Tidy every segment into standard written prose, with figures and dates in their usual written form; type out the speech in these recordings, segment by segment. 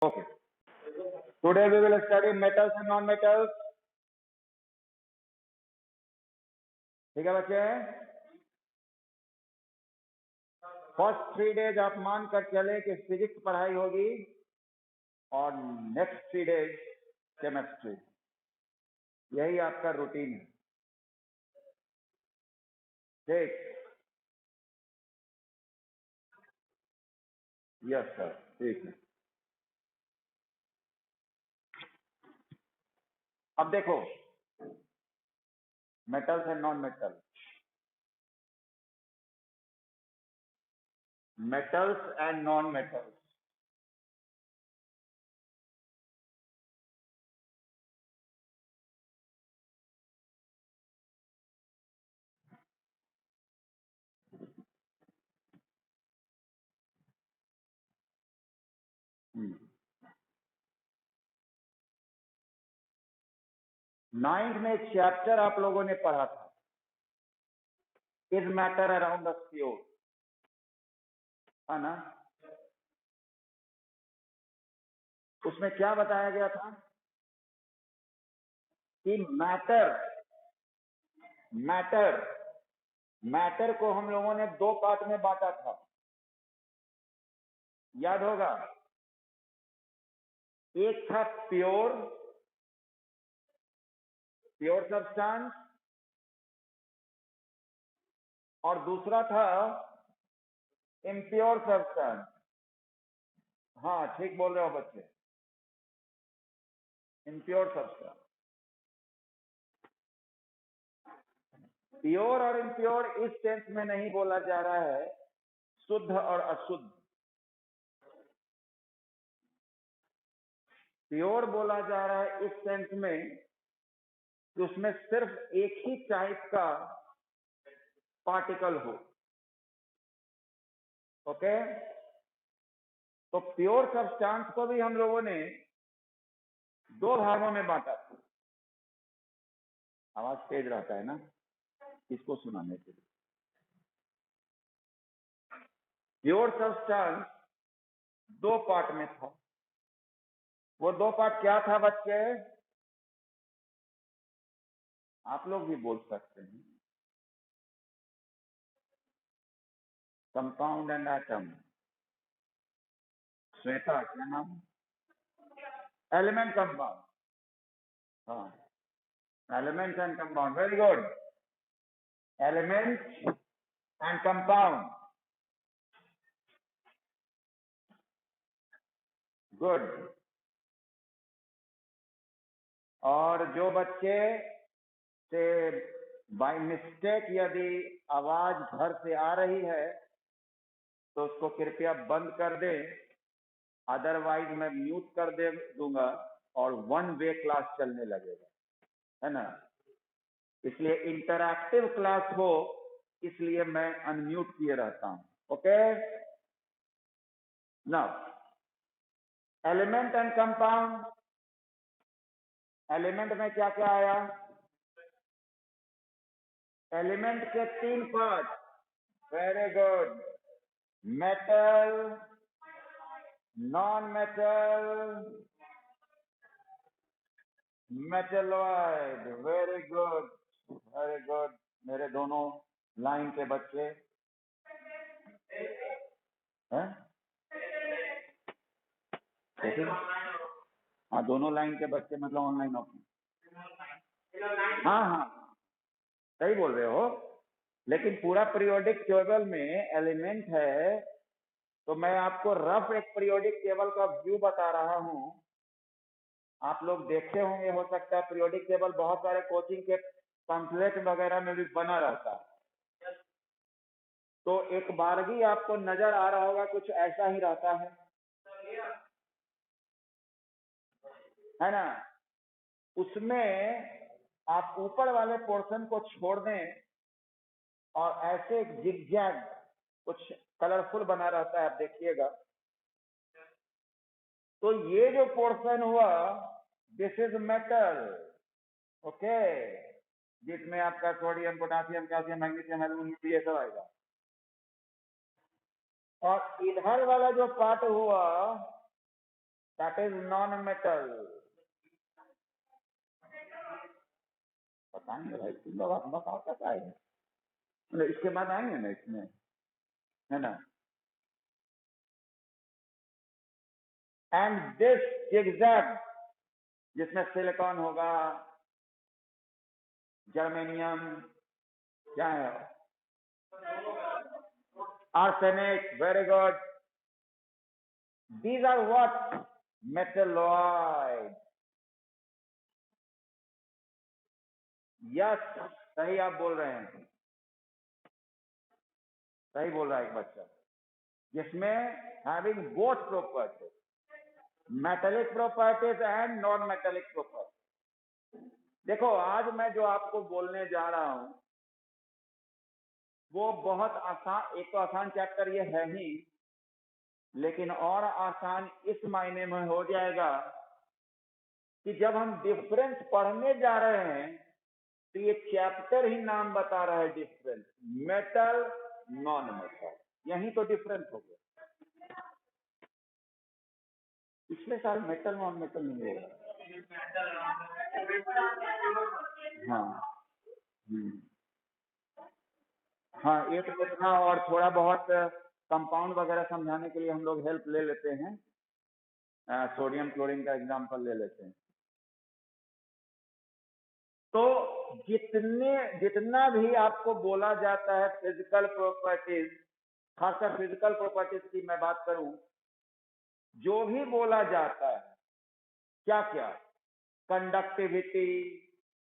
Okay. Today we will study metals and non-metals. ठीक है बच्चे? फर्स्ट 3 डेज आप मान कर चले कि फिजिक्स पढ़ाई होगी और नेक्स्ट 3 डेज केमिस्ट्री। यही आपका रूटीन है। ठीक? यस सर, ठीक है। अब देखो, metals and non metals. Metals and non metals. Ninth में एक चैप्टर आप लोगों ने पढ़ा था, is matter around the sphere, है ना? उसमें क्या बताया गया था कि मैटर को हम लोगों ने 2 पार्ट में बांटा था, याद होगा। एक था प्योर सब्सटेंस और दूसरा था इम्प्योर सब्सटेंस। हाँ, ठीक बोल रहे हो बच्चे, इम्प्योर सब्सटेंस। प्योर और इम्प्योर इस सेंस में नहीं बोला जा रहा है शुद्ध और अशुद्ध। प्योर बोला जा रहा है इस सेंस में कि उसमें सिर्फ एक ही टाइप का पार्टिकल हो। ओके? तो प्योर सब्सटेंस को भी हम लोगों ने 2 भागों में बांटा था। आवाज तेज रहता है ना इसको सुनाने के लिए। प्योर सब्सटेंस 2 पार्ट में था। वो 2 पार्ट क्या था बच्चे? आप लोग भी बोल सकते हैं। Compound and atom. श्वेता, क्या नाम? Element compound. हाँ, element and compound, very good. Element and compound, good. और जो बच्चे से बाय मिस्टेक यदि आवाज घर से आ रही है तो उसको कृपया बंद कर दे, अदरवाइज मैं म्यूट कर दे दूंगा और 1 वे क्लास चलने लगेगा, है ना? इसलिए इंटरैक्टिव क्लास हो, इसलिए मैं अनम्यूट किए रहता हूं। Okay? Now element and compound. Element में क्या क्या आया? एलिमेंट के 3 part, very good. Metal, non metal, metalloid, very good, very good. मेरे दोनों लाइन के बच्चे हैं? हाँ, दोनों लाइन के बच्चे मतलब ऑनलाइन ऑफलाइन? हाँ हाँ, सही बोल रहे हो। लेकिन पूरा पीरियोडिक टेबल में एलिमेंट है, तो मैं आपको रफ एक पीरियोडिक टेबल का व्यू बता रहा हूं। आप लोग देखे होंगे, हो सकता है पीरियोडिक टेबल बहुत सारे कोचिंग के पंफलेट वगैरह में भी बना रहता है। तो एक बारगी आपको नजर आ रहा होगा, कुछ ऐसा ही रहता है ना? उसमें आप ऊपर वाले पोर्शन को छोड़ दें और ऐसे जिगजैग कुछ कलरफुल बना रहता है, आप देखिएगा। तो ये जो पोर्शन हुआ, दिस इज मेटल। ओके? जिसमें आपका sodium, potassium, calcium, magnesium, aluminium, ये सब आएगा। और इधर वाला जो पार्ट हुआ, दैट इज नॉन मेटल। पता नहीं भाई, तुम लोग अपना बताओ तक आए, मतलब इसके बाद आएंगे ना इसमें, है ना। एंड दिस जिगजैग, जिसमें सिलिकॉन होगा, जर्मेनियम, क्या है, arsenic, very good, these are what, metalloid. Yes, सही आप बोल रहे हैं, सही बोल रहा है एक बच्चा, जिसमें having both properties, metallic properties and non metallic properties. देखो आज मैं जो आपको बोलने जा रहा हूं वो बहुत आसान, एक तो आसान चैप्टर ये है ही, लेकिन और आसान इस मायने में हो जाएगा कि जब हम डिफरेंस पढ़ने जा रहे हैं तो ये चैप्टर ही नाम बता रहा है डिफरेंस, मेटल नॉन मेटल, यही तो डिफरेंस हो गया। पिछले साल मेटल नॉन मेटल नहीं होगा। हाँ हाँ, एक लिखना और थोड़ा बहुत कंपाउंड वगैरह समझाने के लिए हम लोग हेल्प ले लेते हैं, सोडियम क्लोरीन का एग्जांपल ले लेते हैं। तो जितना भी आपको बोला जाता है फिजिकल प्रॉपर्टीज, खासकर फिजिकल प्रॉपर्टीज की मैं बात करूं, जो भी बोला जाता है, क्या क्या, कंडक्टिविटी,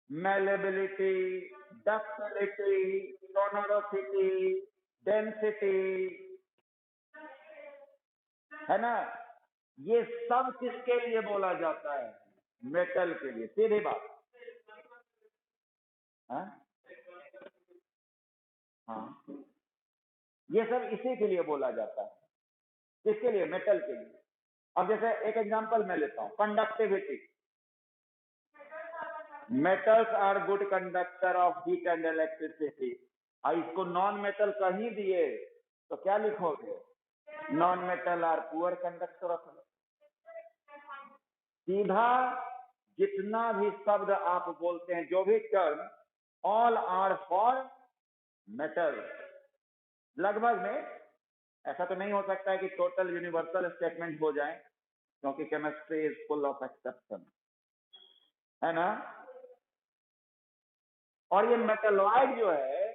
मैलेबिलिटी, डक्टिलिटी, सोनोरोसिटी, डेंसिटी, है ना, ये सब किसके लिए बोला जाता है, मेटल के लिए, सीधी बात। हाँ हाँ, ये सब इसी के लिए बोला जाता है, किसके लिए, मेटल के लिए। अब जैसे एक एग्जांपल मैं लेता हूं, conductivity, metals are good conductor of heat and electricity. इसको नॉन मेटल कहीं दिए तो क्या लिखोगे, non metal are poor conductor of. सीधा जितना भी शब्द आप बोलते हैं, जो भी term, all are for metal. लगभग में, ऐसा तो नहीं हो सकता है कि टोटल यूनिवर्सल स्टेटमेंट हो जाए, क्योंकि chemistry is full of exception, है ना। और ये मेटलॉइड जो है,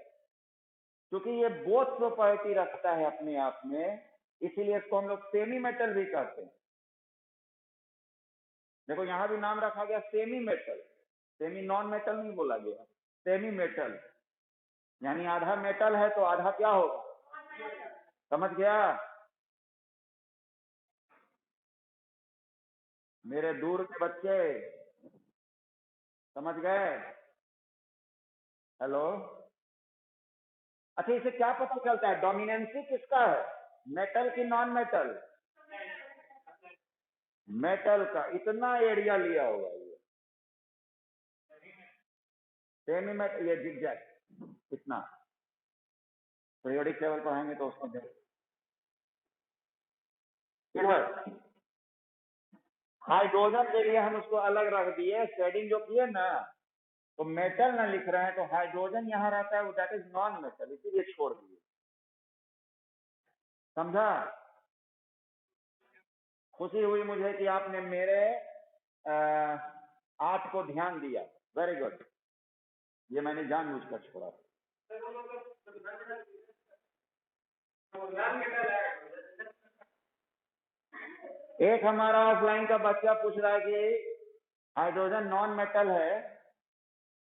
क्योंकि ये बोथ प्रॉपर्टी रखता है अपने आप में, इसीलिए इसको हम लोग सेमी मेटल भी कहते हैं। देखो यहां भी नाम रखा गया semi metal, semi non metal नहीं बोला गया, सेमी मेटल, यानी आधा मेटल है तो आधा क्या होगा, समझ गया। मेरे दूर के बच्चे समझ गए, हेलो। अच्छा, इसे क्या पता चलता है, डोमिनेंसी किसका है, मेटल की नॉन मेटल, मेटल का इतना एरिया लिया हुआ है, सेमी मेटल, ये जिगजैग कितना, पीरियोडिक टेबल पढ़ाएंगे तो उसको देख, हाइड्रोजन के लिए हम उसको अलग रख दिए, शेडिंग जो किए ना, तो मेटल ना लिख रहे हैं तो हाइड्रोजन यहाँ रहता है, दैट इज नॉन मेटल, इसीलिए छोड़ दिए, समझा। खुशी हुई मुझे कि आपने मेरे आर्ट को ध्यान दिया, वेरी गुड, ये मैंने जानबूझकर छोड़ा। एक हमारा ऑफलाइन का बच्चा पूछ रहा है कि हाइड्रोजन नॉन मेटल है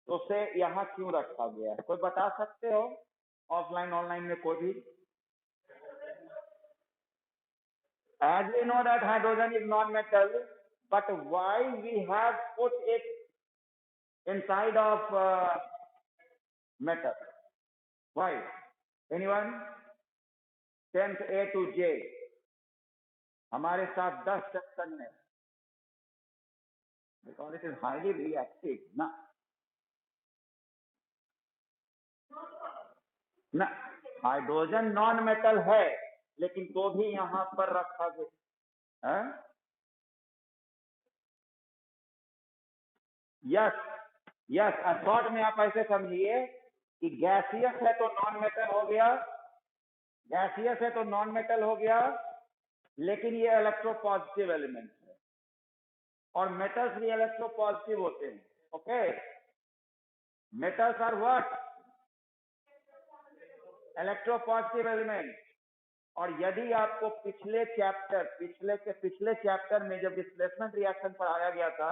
तो उसे यहाँ क्यों रखा गया है, कोई बता सकते हो, ऑफलाइन ऑनलाइन में कोई भी। As we know that hydrogen is non-metal, but why we have put it inside of metal? Why? Anyone? 10th A to J. हमारे साथ 10 सेक्शन में, because it is highly reactive, ना हाइड्रोजन नॉन मेटल है, लेकिन तो भी यहाँ पर रखा गया है, यस यस, शॉर्ट में आप ऐसे समझिए कि गैसियस है तो नॉन मेटल हो गया, गैसियस है तो नॉन मेटल हो गया, लेकिन ये इलेक्ट्रोपॉजिटिव एलिमेंट है, और मेटल्स भी इलेक्ट्रोपॉजिटिव होते हैं। Okay, metals are what? Electropositive element. और यदि आपको पिछले चैप्टर में जब डिस्प्लेसमेंट रिएक्शन पढ़ाया गया था,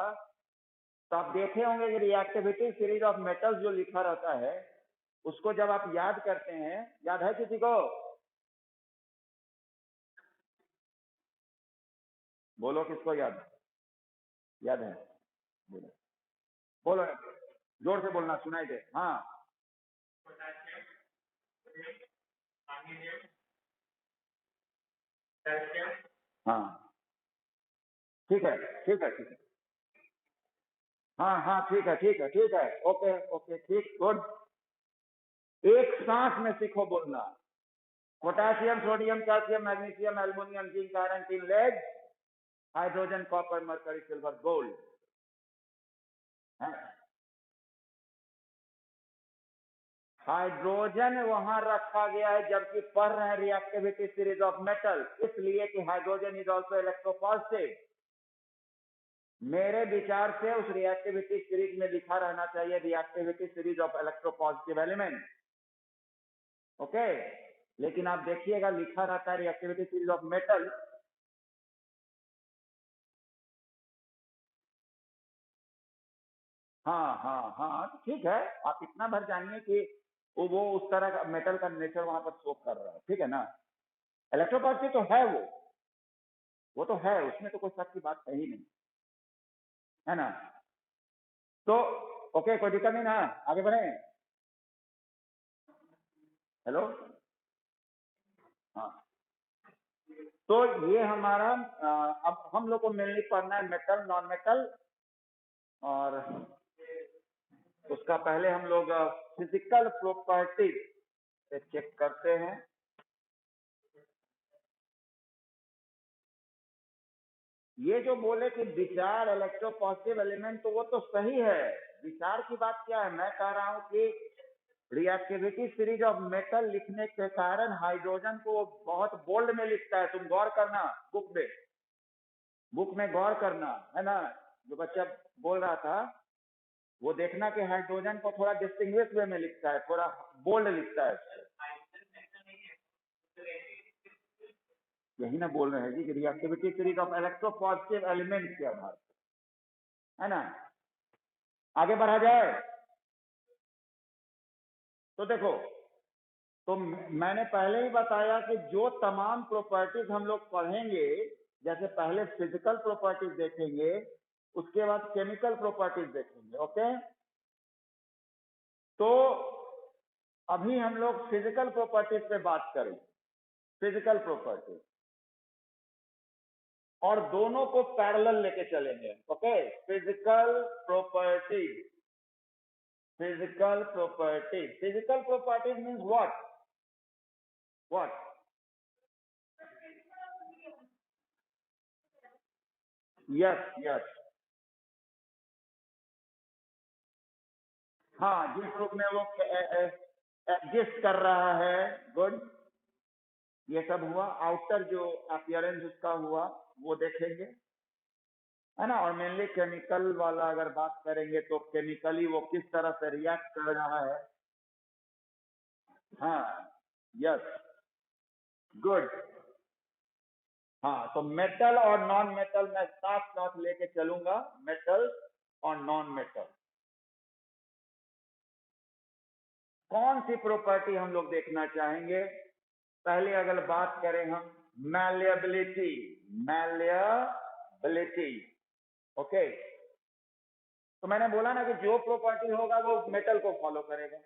तो आप देखे होंगे कि रिएक्टिविटी सीरीज ऑफ मेटल्स जो लिखा रहता है, उसको जब आप याद करते हैं, याद है किसी को? बोलो किसको याद है? याद है? बोलो बोलो, जोर से बोलना, सुनाई दे। हाँ हाँ, ठीक है ठीक है ठीक है, हाँ हाँ ठीक है ठीक है ठीक है, ओके ओके, ठीक, गुड। एक सांस में सीखो बोलना। Potassium, sodium, calcium, magnesium, aluminium, zinc, iron, tin, lead, hydrogen, copper, mercury, silver, gold. Hydrogen वहां रखा गया है जबकि पढ़ रहे हैं रिएक्टिविटी सीरीज ऑफ मेटल, इसलिए कि हाइड्रोजन इज ऑल्सो इलेक्ट्रोपॉजिटिव। मेरे विचार से उस रिएक्टिविटी सीरीज में लिखा रहना चाहिए reactivity series of electropositive element. Okay, लेकिन आप देखिएगा लिखा रहता है रिएक्टिविटी सीरीज ऑफ मेटल। हाँ हाँ हाँ, तो ठीक है, आप इतना भर जानिए कि वो उस तरह का मेटल का नेचर वहां पर शो कर रहा है, ठीक है ना। इलेक्ट्रोपॉजिटिव तो है वो तो है, उसमें तो कोई शक की बात है ही नहीं, है ना। तो ओके, कोई दिक्कत नहीं ना, आगे बढ़े। हेलो, हाँ, तो ये हमारा अब हम लोग को मेनली पढ़ना है मेटल नॉन मेटल, और उसका पहले हम लोग फिजिकल प्रॉपर्टीज से चेक करते हैं। ये जो बोले कि विचार इलेक्ट्रोपॉजिटिव एलिमेंट, तो वो तो सही है। विचार की बात क्या है, मैं कह रहा हूं कि रिएक्टिविटी सीरीज ऑफ मेटल लिखने के कारण हाइड्रोजन को बहुत बोल्ड में लिखता है। तुम गौर करना, बुक में गौर करना, है ना। जो बच्चा बोल रहा था वो देखना कि हाइड्रोजन को थोड़ा डिस्टिंग्विश वे में लिखता है, थोड़ा बोल्ड लिखता है। यही ना बोल रहे हैं जी कि reactivity series of electropositive element के आधार पर, है ना। आगे बढ़ा जाए तो देखो, तो मैंने पहले ही बताया कि जो तमाम प्रॉपर्टीज हम लोग पढ़ेंगे, जैसे पहले फिजिकल प्रॉपर्टीज देखेंगे, उसके बाद केमिकल प्रॉपर्टीज देखेंगे। ओके, तो अभी हम लोग फिजिकल प्रॉपर्टीज पे बात करें, फिजिकल प्रॉपर्टीज, और दोनों को पैरेलल लेके चलेंगे। Okay, physical properties, physical properties, physical properties means what? Yes yes, हाँ, जिस रूप में वो एग्जिस्ट कर रहा है, गुड, ये सब हुआ। आउटर जो अपीयरेंस उसका हुआ वो देखेंगे, है ना। और मेनली केमिकल वाला अगर बात करेंगे तो केमिकली वो किस तरह से रिएक्ट कर रहा है। हाँ, यस, गुड। हाँ, तो मेटल और नॉन मेटल मैं साथ साथ लेके चलूंगा, मेटल और नॉन मेटल। कौन सी प्रॉपर्टी हम लोग देखना चाहेंगे? पहले अगर बात करें हम मैलिएबिलिटी, मैलिएबिलिटी, ओके। तो मैंने बोला ना कि जो प्रॉपर्टी होगा वो मेटल को फॉलो करेगा।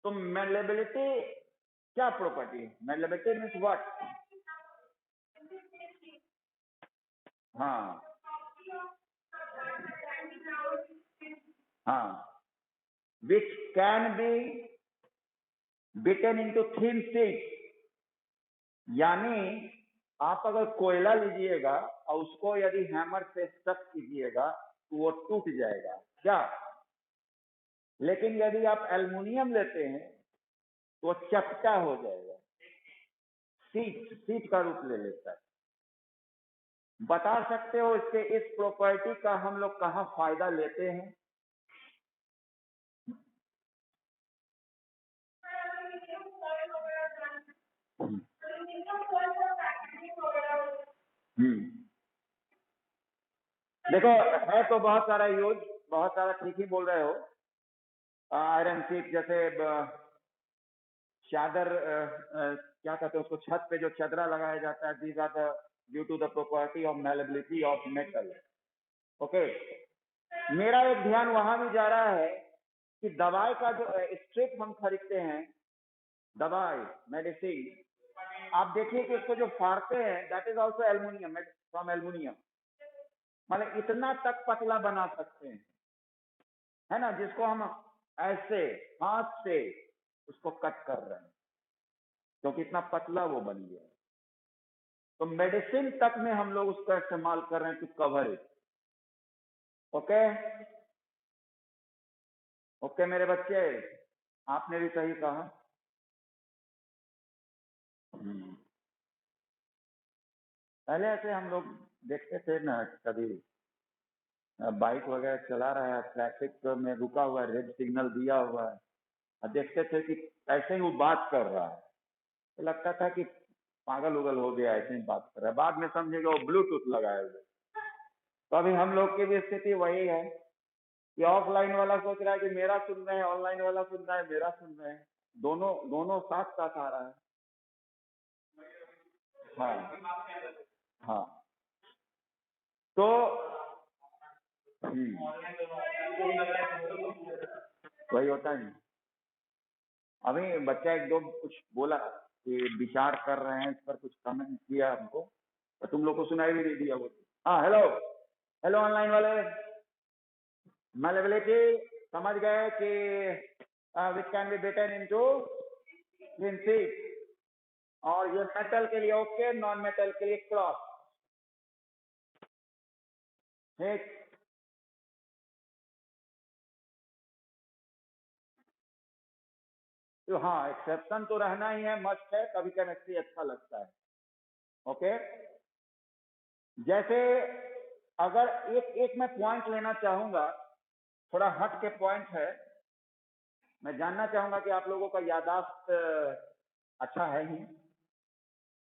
तो मैलिएबिलिटी क्या प्रॉपर्टी है? Malleability means what? हाँ हाँ, which can be bitten into thin sheets, यानी आप अगर कोयला लीजिएगा और उसको यदि हैमर से स्टक कीजिएगा तो वो टूट जाएगा क्या? लेकिन यदि आप एल्युमिनियम लेते हैं तो वो चपटा हो जाएगा, सीट का रूप ले लेता है। बता सकते हो इसके इस प्रॉपर्टी का हम लोग कहाँ फायदा लेते हैं? देखो है तो बहुत सारा यूज, बहुत सारा, ठीक ही बोल रहे हो। आयरन सीट जैसे चादर, क्या कहते हैं उसको, छत पे जो चदरा लगाया जाता है, these are the due to the property of malleability of metal. Okay, मेरा एक ध्यान वहां भी जा रहा है कि दवाई का जो स्ट्रिप हम खरीदते हैं, दवाई मेडिसिन, आप देखिए कि उसको जो फाड़ते हैं that is also aluminium, from aluminium. मतलब इतना तक पतला बना सकते हैं, है ना, जिसको हम ऐसे हाथ से उसको कट कर रहे हैं क्योंकि इतना पतला वो बन गया। तो मेडिसिन तक में हम लोग उसका इस्तेमाल कर रहे हैं to cover it. Okay okay मेरे बच्चे, आपने भी सही कहा। पहले ऐसे हम लोग देखते थे ना, कभी बाइक वगैरह चला रहा है, ट्रैफिक में रुका हुआ है, रेड सिग्नल दिया हुआ है, और देखते थे कि ऐसे ही वो बात कर रहा है, तो लगता था कि पागल उगल हो गया, ऐसे ही बात कर रहा है। बाद में समझेगा वो ब्लूटूथ लगाए हुए। तो अभी हम लोग की भी स्थिति वही है कि ऑफलाइन वाला सोच रहा है कि मेरा सुन रहे हैं, ऑनलाइन वाला सुन रहा है मेरा सुन रहे हैं, दोनों दोनों साथ साथ आ रहा है। हाँ हाँ, तो वही होता है। अभी बच्चा एक दो कुछ बोला कि विचार कर रहे हैं, इस पर कुछ कमेंट किया हमको, तो तुम लोग को सुनाई भी नहीं दिया वो। हाँ हेलो, हेलो ऑनलाइन वाले, मेलेबिलिटी समझ गए कि which can be beaten into principle, और ये मेटल के लिए ओके, नॉन मेटल के लिए क्रॉस। ठीक, तो हाँ एक्सेप्शन तो रहना ही है, मस्ट है, कभी केमिस्ट्री अच्छा लगता है। ओके, जैसे अगर एक एक मैं पॉइंट लेना चाहूंगा, थोड़ा हट के पॉइंट है, मैं जानना चाहूंगा कि आप लोगों का यादाश्त अच्छा है ही।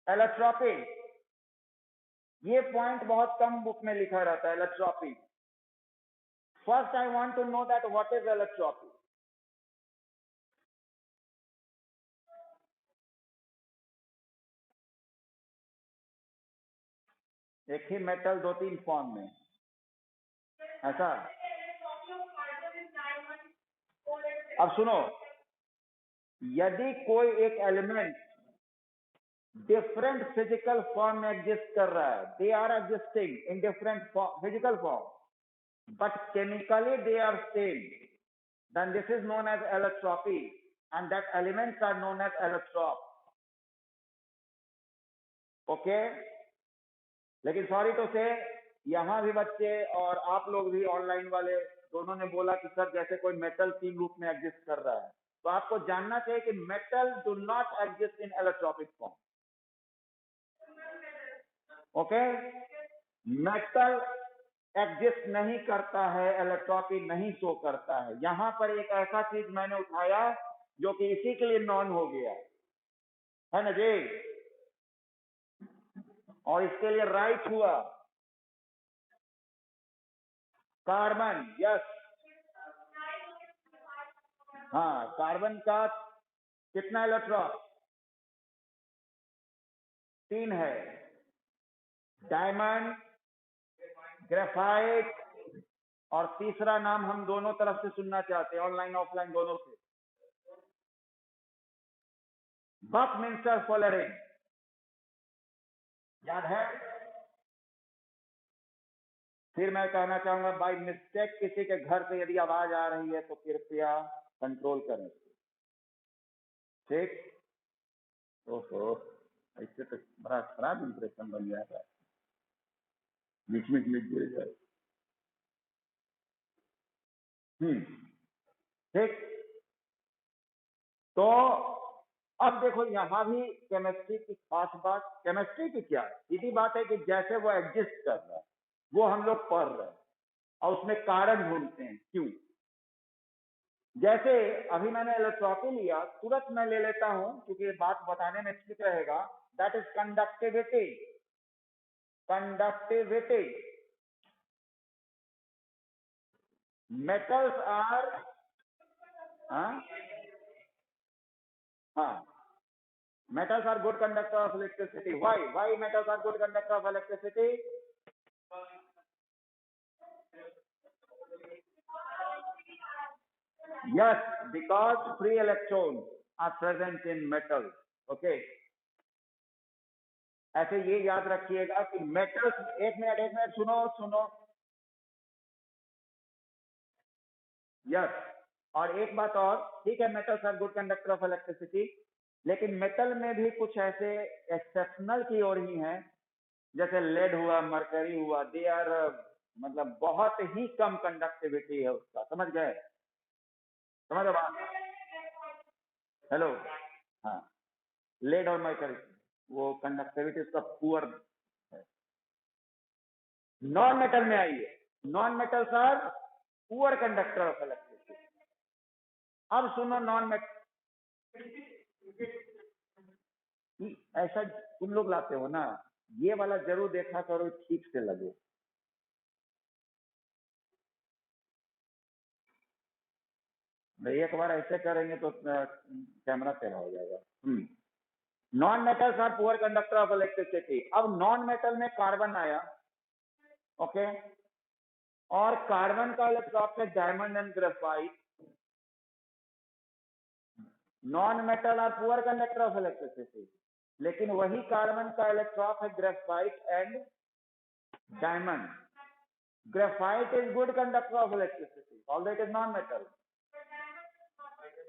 एलेक्ट्रॉपी, ये पॉइंट बहुत कम बुक में लिखा रहता है, allotropy. First I want to know that what is allotropy. एक ही मेटल दो तीन फॉर्म में, ऐसा। अब सुनो, यदि कोई एक एलिमेंट डिफरेंट फिजिकल फॉर्म में एग्जिस्ट कर रहा है, they are existing in different physical form but chemically they are same, then this is known as allotropy, and that elements are known as allotrope. Okay, लेकिन sorry तो से यहाँ भी बच्चे और आप लोग भी ऑनलाइन वाले दोनों ने बोला कि सर जैसे कोई मेटल तीन रूप में एग्जिस्ट कर रहा है, तो आपको जानना चाहिए कि metal do not exist in allotropic form. Okay, metal exist नहीं करता है, एलोट्रॉपी नहीं शो करता है। यहां पर एक ऐसा चीज मैंने उठाया जो कि इसी के लिए नॉन हो गया है ना जी, और इसके लिए राइट हुआ कार्बन। यस, हाँ, कार्बन का कितना इलेक्ट्रॉन? 3 है, डायमंड, ग्रेफाइट, और तीसरा नाम हम दोनों तरफ से सुनना चाहते हैं, ऑनलाइन ऑफलाइन दोनों से, बकमिंस्टर फुलरिंग। याद है? फिर मैं कहना चाहूंगा बाय मिस्टेक किसी के घर से यदि आवाज आ रही है तो कृपया कंट्रोल करें। ठीक, ओहो, इससे तो बड़ा खराब इंप्रेशन बन जाता है, बीच में क्लिक गिर जाए। ठीक, तो अब देखो यहाँ भी केमिस्ट्री की खास बात, केमिस्ट्री की क्या है, सीधी बात है कि जैसे वो एग्जिस्ट कर रहा है वो हम लोग पढ़ रहे हैं और उसमें कारण ढूंढते हैं क्यों। जैसे अभी मैंने इलेक्ट्रॉपी लिया, तुरंत मैं ले लेता हूं क्योंकि ये बात बताने में ठीक रहेगा, that is conductivity. Conductivity, metals are metals are good conductor of electricity. Why metals are good conductor of electricity? Yes, because free electrons are present in metals. Okay, ऐसे ये याद रखिएगा कि मेटल्स, एक मिनट सुनो। यस, और एक बात और, ठीक है metals are good conductor of electricity, लेकिन मेटल में भी कुछ ऐसे एक्सेप्शनल की ओर ही हैं, जैसे लेड हुआ, मरकरी हुआ, दे आर मतलब बहुत ही कम कंडक्टिविटी है उसका, समझ गए? समझ बात? हेलो, हाँ, लेड और मरकरी वो कंडक्टिविटी उसका पुअर है। नॉन मेटल में आइए, non metals are poor conductor of electricity. अब सुनो, नॉन मेटल ऐसा तुम लोग लाते हो ना, ये वाला जरूर देखा करो, ठीक से लगे। एक बार ऐसे करेंगे तो कैमरा तेरा हो जाएगा। Non metals are poor conductor of electricity. अब नॉन मेटल में कार्बन आया, ओके, और कार्बन का इलेक्ट्रॉन है diamond and graphite. Non metal are poor conductor of electricity, लेकिन वही कार्बन का इलेक्ट्रॉन है graphite and diamond. Graphite is good conductor of electricity, although it is non metal,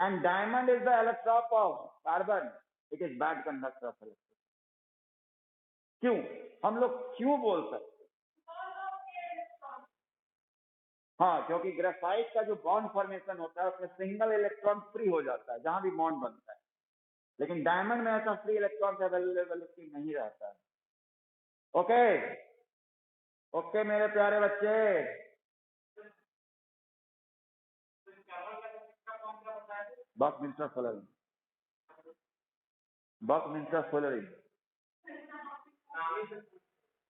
and diamond is the electron of carbon, it is bad conductor of electricity. क्यों? हम लोग क्यों बोल सकते? हाँ, क्योंकि ग्रेफाइट का जो बॉन्ड फॉर्मेशन होता है उसमें सिंगल इलेक्ट्रॉन फ्री हो जाता है जहां भी बॉन्ड बनता है, लेकिन डायमंड में ऐसा फ्री इलेक्ट्रॉन अवेलेबिलिटी नहीं रहता है। ओके ओके मेरे प्यारे बच्चे, बकमिंस्टर फ्लोरीन, बकमिंस्टर फ्लोरीन।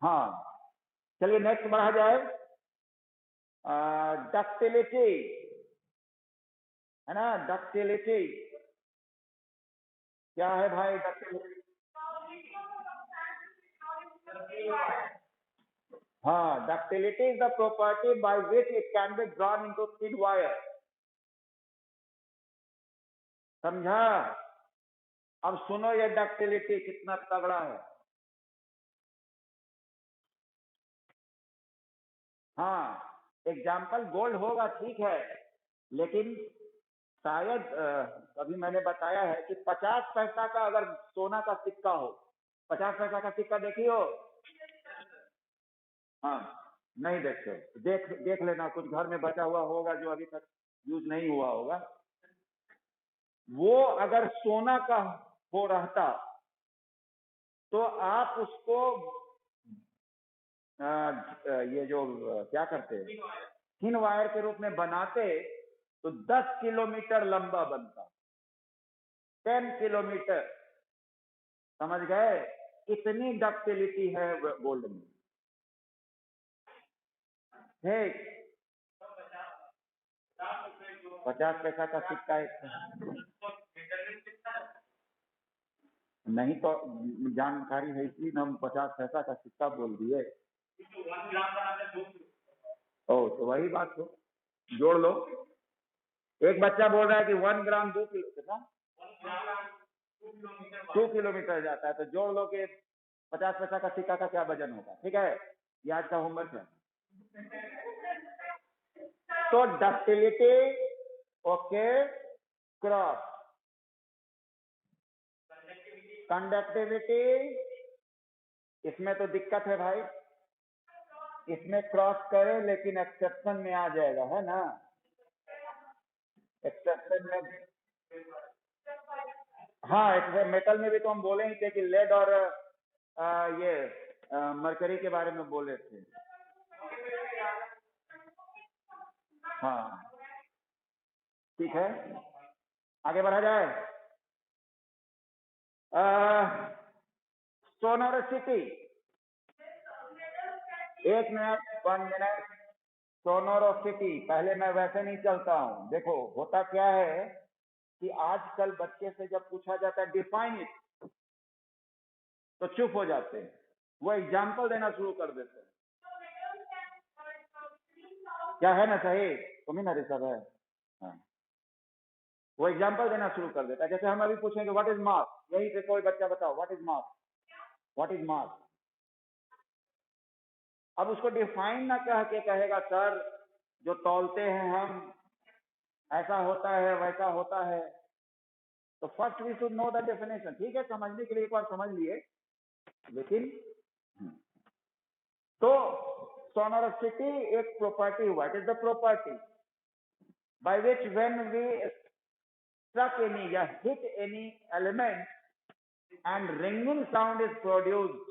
हाँ, चलिए नेक्स्ट बढ़ा जाए। डक्टिलिटी है ना, डक्टिलिटी क्या है भाई? डक्टिलिटी, हाँ, ductility is the property by which it can be drawn into thin wire. समझा? अब सुनो ये डक्टिलिटी कितना तगड़ा है। हाँ, एग्जाम्पल गोल्ड होगा ठीक है, लेकिन शायद अभी मैंने बताया है कि 50 पैसा का अगर सोना का सिक्का हो, 50 पैसा का सिक्का देखी हो? हाँ, नहीं देखते, देख लेना, कुछ घर में बचा हुआ होगा जो अभी तक यूज नहीं हुआ होगा। वो अगर सोना का हो रहता तो आप उसको ये जो क्या करते हैं थिन वायर के रूप में बनाते तो 10 किलोमीटर लंबा बनता, 10 किलोमीटर, समझ गए? इतनी डक्टिलिटी है गोल्ड में। ठीक, 50 पैसा का सिक्का नहीं तो जानकारी है इसलिए हम 50 पैसा का सिक्का बोल दिए। ओ तो वही बात हो, जोड़ लो। एक बच्चा बोल रहा है कि 1 ग्राम 2 किलो, कितना 2 किलोमीटर जाता है, तो जोड़ लो कि 50 पैसा का सिक्का का क्या वजन होगा। ठीक है, ये आज का होमवर्क है। तो डक्टिलिटी, ओके, क्रॉस, कंडक्टिविटी, इसमें तो दिक्कत है भाई, इसमें क्रॉस करे लेकिन एक्सेप्शन में आ जाएगा, है ना, एक्सेप्शन में। हाँ, मेटल में भी तो हम बोले ही थे कि लेड और ये मरकरी के बारे में बोले थे। हाँ ठीक है, आगे बढ़ा जाए। सोनोरिसिटी, 1 मिनट। सोनोरिसिटी, पहले मैं वैसे नहीं चलता हूं। देखो होता क्या है कि आजकल बच्चे से जब पूछा जाता है डिफाइन इट, तो चुप हो जाते हैं, वो एग्जाम्पल देना शुरू कर देते हैं। क्या है ना, सही तुम ही ना ऋषभ है। हाँ, वो एग्जाम्पल देना शुरू कर देता है। जैसे हम अभी पूछेंगे व्हाट इज मास, यही से कोई बच्चा बताओ what is mass, what is mass. अब उसको डिफाइन ना कह के कहेगा सर जो तौलते हैं हम, ऐसा होता है वैसा होता है। तो first we should know the definition. ठीक है, समझने के लिए एक बार समझ लिए, लेकिन तो sonoricity एक प्रॉपर्टी हुआ। It is the property by which when we struck any या hit any element and ringing sound is produced,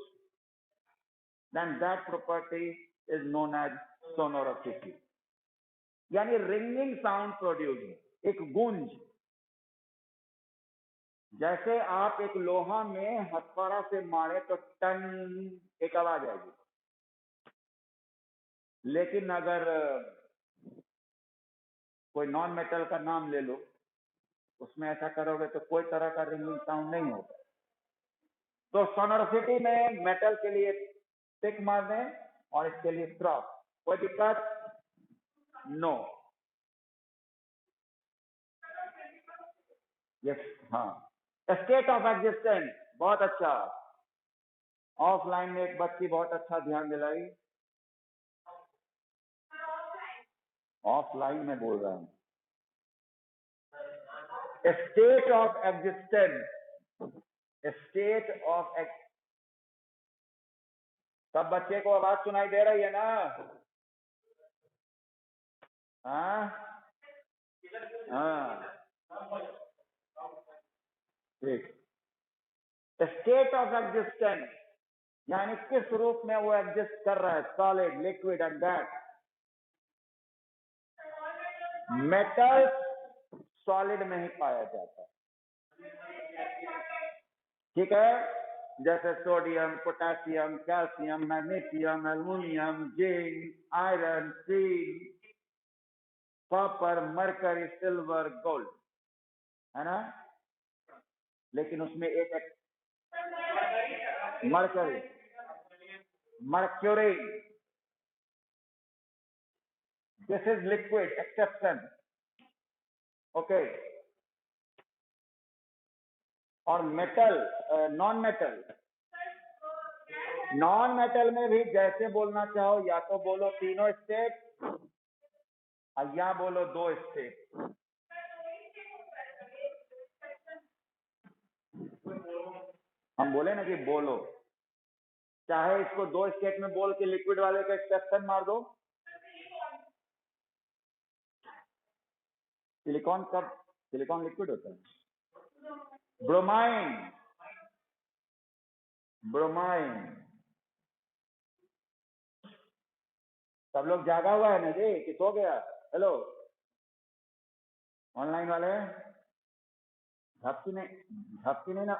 then that property is known as sonoricity। यानी रिंगिंग साउंड प्रोड्यूस, एक गूंज। जैसे आप एक लोहा में हथौड़ा से मारे तो टन एक आवाज आएगी, लेकिन अगर कोई नॉन मेटल का नाम ले लो, उसमें ऐसा करोगे तो कोई तरह का रिंगिंग साउंड नहीं होगा। तो सोनोरिसिटी में मेटल के लिए टिक मार दें और इसके लिए क्रॉस, कोई दिक्कत नो। यस, हाँ, स्टेट ऑफ एग्जिस्टेंस, बहुत अच्छा। ऑफलाइन में एक बच्ची बहुत अच्छा ध्यान दिलाई, ऑफलाइन में बोल रहा हूं। State of existence, state of सब बच्चे को आवाज सुनाई दे रही है ना? हाँ हाँ, ठीक। स्टेट ऑफ एग्जिस्टेंस यानी किस रूप में वो एग्जिस्ट कर रहा है, solid, liquid and gas. Metal solid में ही पाया जाता है, ठीक है। जैसे sodium, potassium, calcium, magnesium, aluminium, zinc, iron, steel, copper, mercury, silver, gold, है ना। लेकिन उसमें एक mercury, mercury, this is liquid, exception, okay. और metal, non metal, non metal में भी जैसे बोलना चाहो, या तो बोलो तीनों स्टेट और या बोलो 2 स्टेट। हम बोले ना कि बोलो, चाहे इसको 2 स्टेट में बोल के लिक्विड वाले का एक्सेप्शन मार दो। सिलिकॉन कब, सिलिकॉन लिक्विड होता है। Bromine, bromine. सब लोग जागा हुआ है ना जी कि सो गया? हेलो ऑनलाइन वाले, झपकी नहीं ना।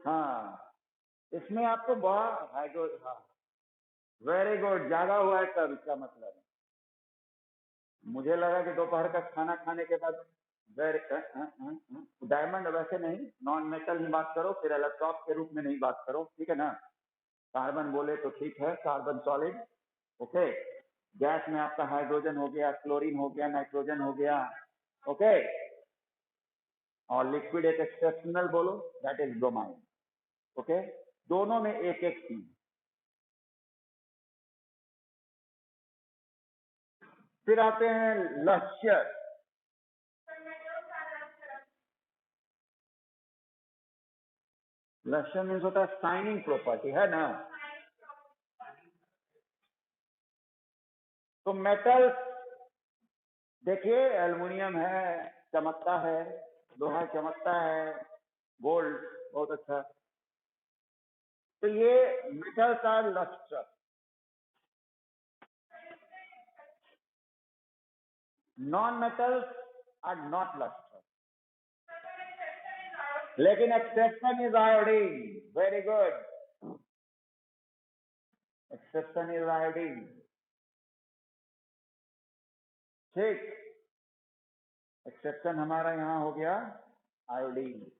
हाँ, इसमें आपको बहुत हाइड्रो, हाँ वेरी गुड, जागा हुआ है तब, इसका मतलब मुझे लगा कि दोपहर का खाना खाने के बाद वेरी। डायमंड वैसे नहीं, नॉन मेटल में बात करो, फिर इलेक्ट्रॉन के रूप में नहीं बात करो, ठीक है ना। कार्बन बोले तो ठीक है, कार्बन सॉलिड, ओके। गैस में आपका हाइड्रोजन हो गया, क्लोरीन हो गया, नाइट्रोजन हो गया, ओके। और लिक्विड एक एक्सेप्शनल बोलो, दैट इज ब्रोमाइन, ओके। दोनों में एक एक चीज। फिर आते हैं लक्ष्य। लस्टर मीन्स होता है शाइनिंग प्रॉपर्टी, है ना। तो मेटल्स देखिए, एल्युमिनियम है, चमकता है, लोहा चमकता है, गोल्ड बहुत अच्छा। तो ये metals are lustre, non metals are not lustre. लेकिन exception is iodine. Very good, exception is iodine. ठीक, एक्सेप्शन हमारा यहां हो गया आयोडीन।